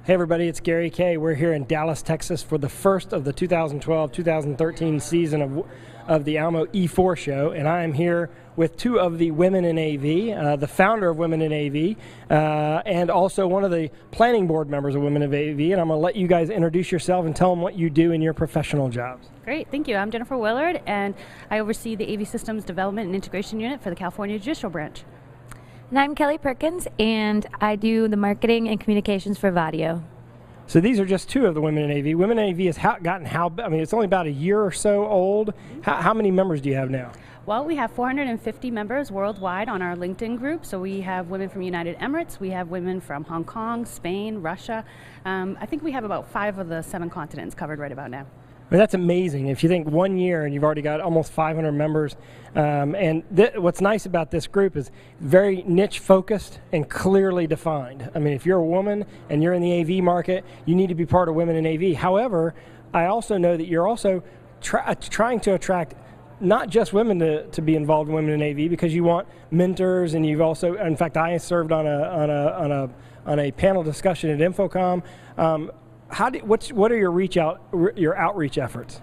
Hey everybody, it's Kayye. We're here in Dallas, Texas for the first of the 2012-2013 season of the Alamo E4 show, and I am here with two of the women in AV, the founder of Women in AV, and also one of the planning board members of Women in AV, and I'm going to let you guys introduce yourself and tell them what you do in your professional jobs. Great, thank you. I'm Jennifer Willard, and I oversee the AV Systems Development and Integration Unit for the California Judicial Branch. And I'm Perkins, and I do the marketing and communications for Vadio. So these are just two of the Women in AV. Women in AV has it's only about a year or so old. How many members do you have now? Well, we have 450 members worldwide on our LinkedIn group. So we have women from United Emirates, we have women from Hong Kong, Spain, Russia. I think we have about 5 of the 7 continents covered right about now. I mean, that's amazing. If you think 1 year and you've already got almost 500 members, and what's nice about this group is very niche focused and clearly defined. I mean, if you're a woman and you're in the AV market, you need to be part of Women in AV. However, I also know that you're also trying to attract not just women to be involved in Women in AV, because you want mentors, and you've also, in fact, I served on a panel discussion at Infocom. What are your outreach efforts?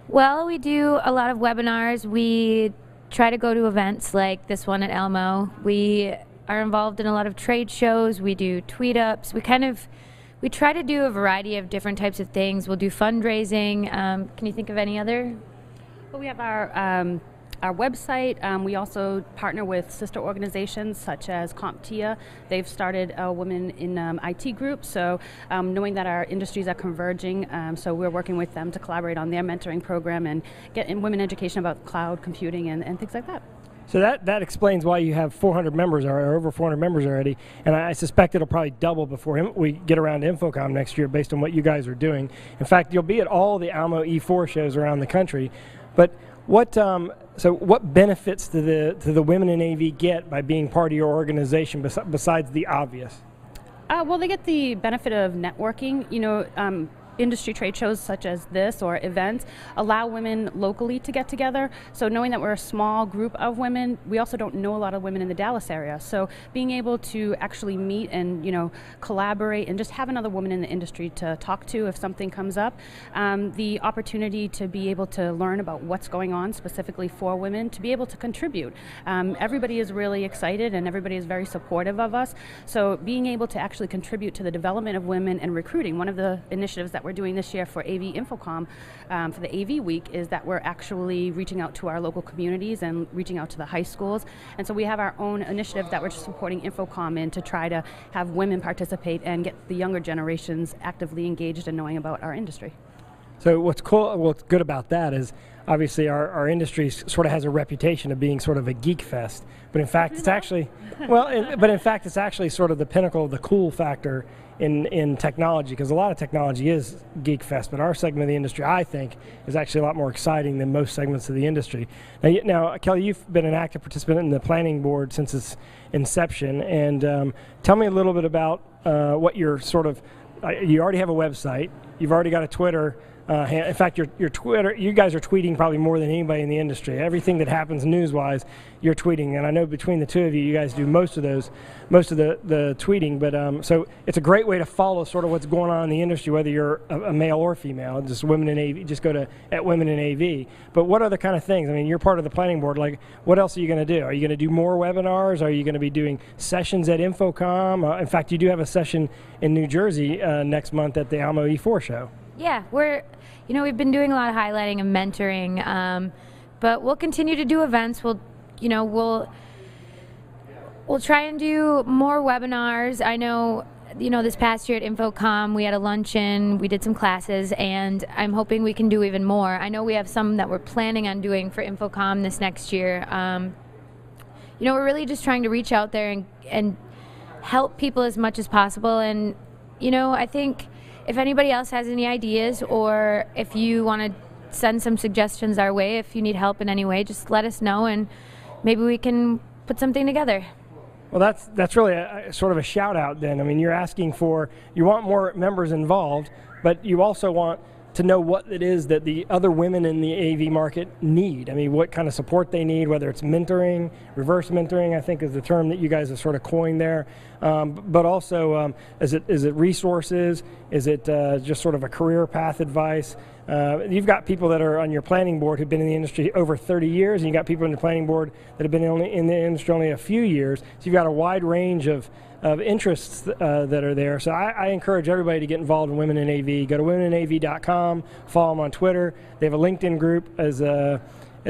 Well, we do a lot of webinars. We try to go to events like this one at Alamo. We are involved in a lot of trade shows. We do tweet ups. We try to do a variety of different types of things. We'll do fundraising. Can you think of any other? Well, we have our website. We also partner with sister organizations such as CompTIA. They've started a Women in IT group, so knowing that our industries are converging, so we're working with them to collaborate on their mentoring program and get in women education about cloud computing and things like that. So that explains why you have 400 members, or over 400 members already, and I suspect it'll probably double before we get around to Infocom next year based on what you guys are doing. In fact, you'll be at all the Alamo E4 shows around the country, but what benefits do the Women in AV get by being part of your organization besides the obvious? Well, they get the benefit of networking. You know, industry trade shows such as this or events allow women locally to get together. So knowing that we're a small group of women, we also don't know a lot of women in the Dallas area. So being able to actually meet and, you know, collaborate and just have another woman in the industry to talk to if something comes up. The opportunity to be able to learn about what's going on specifically for women, to be able to contribute. Everybody is really excited and everybody is very supportive of us. So being able to actually contribute to the development of women and recruiting, one of the initiatives that we're doing this year for AV Infocom, for the AV week, is that we're actually reaching out to our local communities and reaching out to the high schools. And so we have our own initiative that we're supporting Infocom in to try to have women participate and get the younger generations actively engaged in knowing about our industry. So what's good about that is obviously our industry sort of has a reputation of being sort of a geek fest, but in fact it's actually, it's actually sort of the pinnacle of the cool factor in technology, because a lot of technology is geek fest, but our segment of the industry, I think, is actually a lot more exciting than most segments of the industry. Now Kelly, you've been an active participant in the planning board since its inception, and tell me a little bit about what you're you already have a website, you've already got a Twitter. In fact, your Twitter, you guys are tweeting probably more than anybody in the industry. Everything that happens news-wise, you're tweeting, and I know between the two of you, you guys do most of the tweeting. But so it's a great way to follow sort of what's going on in the industry, whether you're a male or female. Just Women in AV. Just go to @Women in AV. But what other kind of things? I mean, you're part of the planning board. Like, what else are you going to do? Are you going to do more webinars? Are you going to be doing sessions at Infocom? In fact, you do have a session in New Jersey next month at the Alamo E4 show. Yeah, we've been doing a lot of highlighting and mentoring, but we'll continue to do events. We'll try and do more webinars. I know, this past year at Infocom, we had a luncheon, we did some classes, and I'm hoping we can do even more. I know we have some that we're planning on doing for Infocom this next year. We're really just trying to reach out there and help people as much as possible. And, I think if anybody else has any ideas, or if you want to send some suggestions our way, if you need help in any way, just let us know and maybe we can put something together. Well, that's really a sort of a shout out then. I mean, you want more members involved, but you also want to know what it is that the other women in the AV market need. I mean, what kind of support they need, whether it's mentoring, reverse mentoring, I think is the term that you guys have sort of coined there. But also, is it resources? Is it just sort of a career path advice? You've got people that are on your planning board who've been in the industry over 30 years, and you've got people in the planning board that have been in the industry only a few years. So you've got a wide range of interests that are there. So I encourage everybody to get involved in Women in AV. Go to womeninav.com, follow them on Twitter. They have a LinkedIn group, as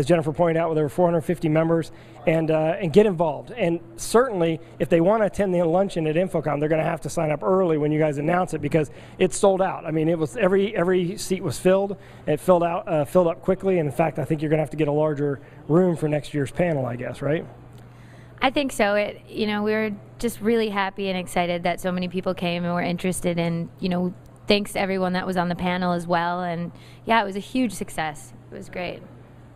Jennifer pointed out, with over 450 members, and get involved. And certainly, if they want to attend the luncheon at InfoComm, they're going to have to sign up early when you guys announce it, because it's sold out. I mean, it was every seat was filled. It filled up quickly. And in fact, I think you're going to have to get a larger room for next year's panel, I guess, right? I think so. We were just really happy and excited that so many people came and were interested, and thanks to everyone that was on the panel as well. And yeah, it was a huge success. It was great.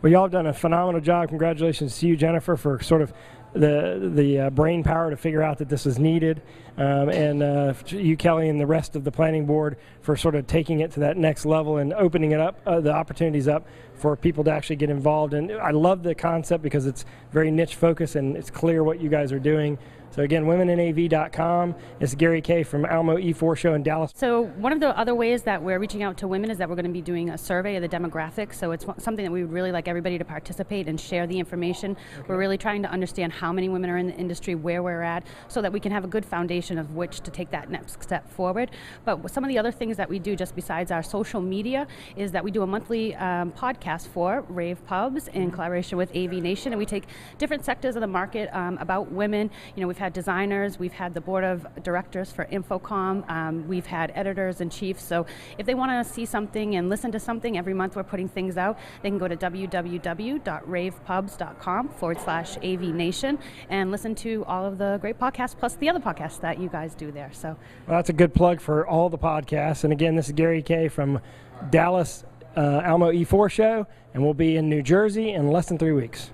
Well, y'all have done a phenomenal job. Congratulations to you, Jennifer, for sort of the brain power to figure out that this is needed, and you, Kelly, and the rest of the planning board for sort of taking it to that next level and opening it up, the opportunities up for people to actually get involved. And I love the concept because it's very niche focused and it's clear what you guys are doing. So again, womeninav.com. It's Gary Kayye from Alamo E4 Show in Dallas. So one of the other ways that we're reaching out to women is that we're going to be doing a survey of the demographics. So it's something that we would really like everybody to participate and share the information. Okay. We're really trying to understand how many women are in the industry, where we're at, so that we can have a good foundation of which to take that next step forward. But some of the other things that we do, just besides our social media, is that we do a monthly podcast for Rave Pubs in collaboration with AV Nation, and we take different sectors of the market about women. We've had designers, we've had the board of directors for InfoComm, we've had editors in chief. So if they want to see something and listen to something, every month we're putting things out. They can go to www.ravepubs.com/AV Nation and listen to all of the great podcasts, plus the other podcasts that you guys do there. So well, that's a good plug for all the podcasts. And again, this is Gary Kayye from Dallas Alamo E4 Show, and we'll be in New Jersey in less than 3 weeks.